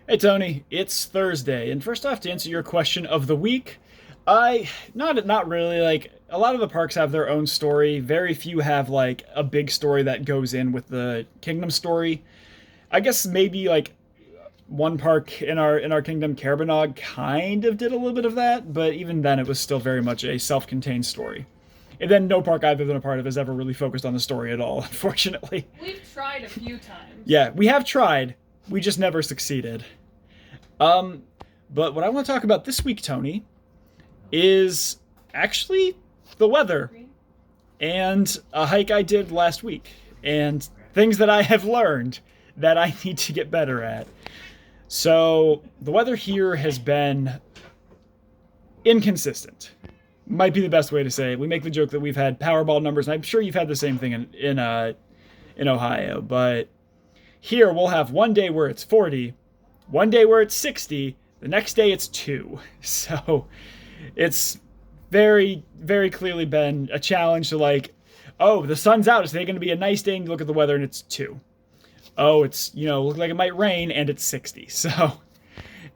Hey Tony, it's Thursday, and first off, to answer your question of the week, not really like a lot of the parks have their own story. Very few have like a big story that goes in with the kingdom story. I guess maybe like one park in our kingdom, Carabanog, kind of did a little bit of that, but even then, it was still very much a self-contained story. And then no park I've been a part of has ever really focused on the story at all, unfortunately. We've tried a few times. Yeah, we have tried. We just never succeeded. Um, but what I want to talk about this week, Tony, is actually the weather and a hike I did last week and things that I have learned that I need to get better at. So, the weather here has been inconsistent. Might be the best way to say it. We make the joke that we've had Powerball numbers, and I'm sure you've had the same thing in Ohio, but here we'll have one day where it's 40, one day where it's 60, the next day it's 2. So it's very clearly been a challenge to like, oh, the sun's out. Is today going to be a nice day? And you look at the weather and it's 2. Oh, it's, look like it might rain and it's 60. So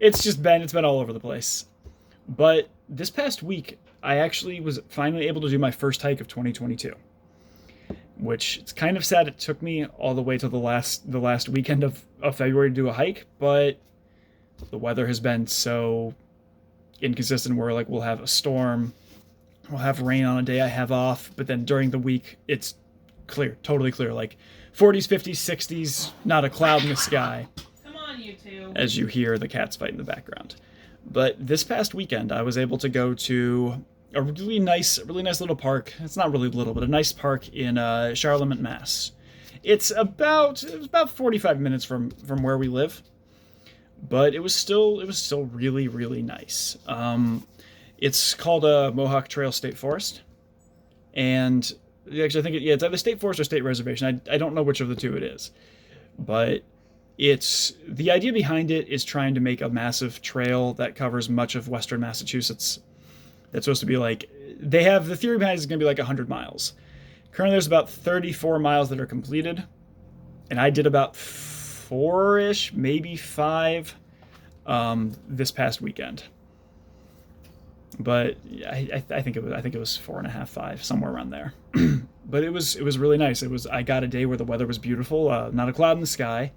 it's been all over the place. But this past week, I actually was finally able to do my first hike of 2022, which it's kind of sad it took me all the way to the last weekend of February to do a hike, but the weather has been so inconsistent where like we'll have a storm, we'll have rain on a day I have off, but then during the week it's clear, totally clear, like 40s, 50s, 60s, not a cloud in the sky, Come on, you two. as you hear the cats fight in the background. But this past weekend I was able to go to a really nice little park. It's not really little, but a nice park in Charlemont, Mass. It was about 45 minutes from where we live, but it was still really nice. It's called a Mohawk Trail State Forest, and actually I think it's either State Forest or State Reservation. I don't know which of the two it is, but it's the idea behind it is trying to make a massive trail that covers much of western Massachusetts. That's supposed to be like the theory behind it is going to be like 100 miles. Currently, there's about 34 miles that are completed, and I did about 4-ish, maybe 5, this past weekend. But I think it was 4.5, 5, somewhere around there. But it was really nice. I got a day where the weather was beautiful, not a cloud in the sky.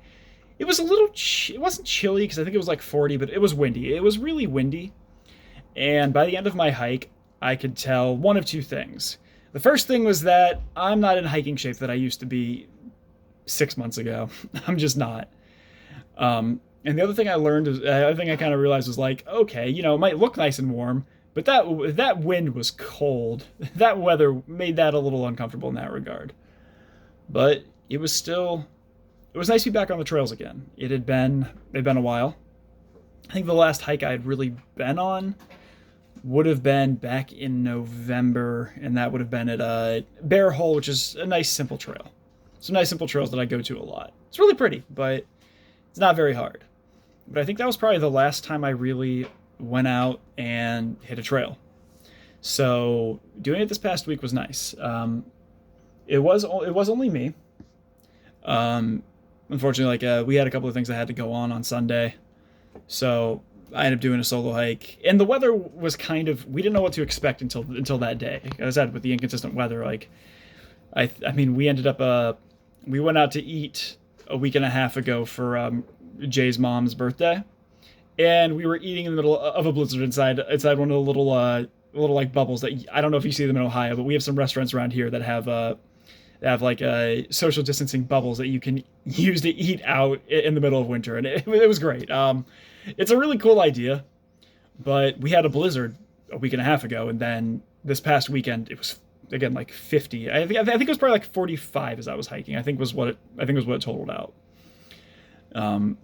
It was a little it wasn't chilly because I think it was like 40, but it was windy. It was really windy. And by the end of my hike, I could tell one of two things. The first thing was that I'm not in hiking shape that I used to be 6 months ago. I'm just not. And the other thing I kind of realized was like, okay, it might look nice and warm, but that wind was cold. That weather made that a little uncomfortable in that regard. But it was nice to be back on the trails again. It'd been a while. I think the last hike I had really been on would have been back in November, and that would have been at Bear Hole, which is a nice simple trail. Some nice simple trails that I go to a lot. It's really pretty, but it's not very hard. But I think that was probably the last time I really went out and hit a trail. So doing it this past week was nice. It was only me. Unfortunately, like we had a couple of things I had to go on Sunday, so I ended up doing a solo hike. And the weather was we didn't know what to expect until that day. As I said, with the inconsistent weather, like I mean, we went out to eat a week and a half ago for Jay's mom's birthday, and we were eating in the middle of a blizzard inside one of the little like bubbles that I don't know if you see them in Ohio, but we have some restaurants around here that have like social distancing bubbles that you can use to eat out in the middle of winter, and it was great. It's a really cool idea, but we had a blizzard a week and a half ago, and then this past weekend it was again like 50. I think it was probably like 45 as I was hiking. I think was what it totaled out.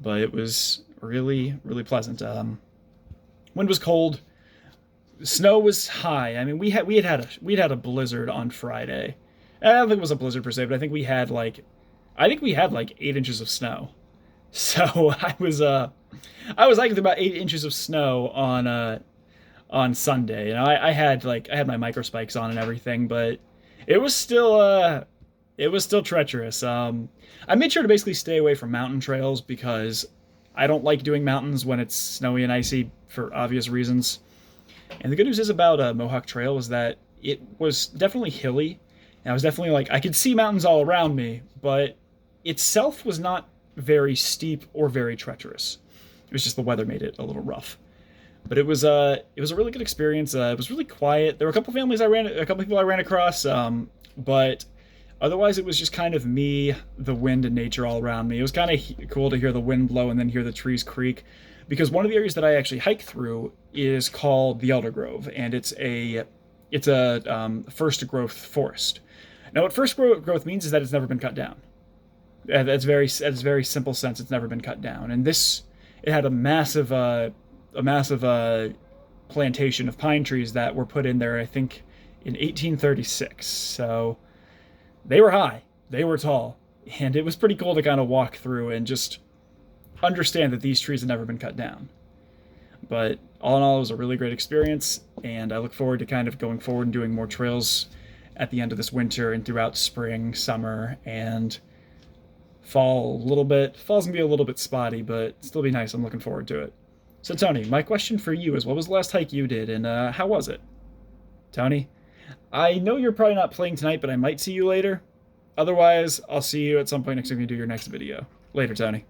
But it was really pleasant. Wind was cold. Snow was high. I mean, we'd had a blizzard on Friday. I don't think it was a blizzard per se, but I think we had like 8 inches of snow. So I was hiking through about 8 inches of snow on Sunday, and I had my micro spikes on and everything, but it was still treacherous. I made sure to basically stay away from mountain trails because I don't like doing mountains when it's snowy and icy for obvious reasons. And the good news is about Mohawk Trail is that it was definitely hilly. And I was definitely like, I could see mountains all around me, but itself was not very steep or very treacherous. It was just the weather made it a little rough. But it was a really good experience. It was really quiet. There were a couple people I ran across, but otherwise it was just kind of me, the wind, and nature all around me. It was kind of cool to hear the wind blow and then hear the trees creak, because one of the areas that I actually hike through is called the Elder Grove, and it's a first growth forest. Now, what first growth means is that it's never been cut down. That's very simple sense. It's never been cut down, and this it had a massive plantation of pine trees that were put in there, I think, in 1836. So they were high, they were tall, and it was pretty cool to kind of walk through and just understand that these trees had never been cut down. But all in all, it was a really great experience, and I look forward to kind of going forward and doing more trails at the end of this winter and throughout spring, summer, and fall a little bit. Fall's gonna be a little bit spotty, but still be nice. I'm looking forward to it. So, Tony, my question for you is, what was the last hike you did, and how was it? Tony, I know you're probably not playing tonight, but I might see you later. Otherwise, I'll see you at some point next time you do your next video. Later, Tony.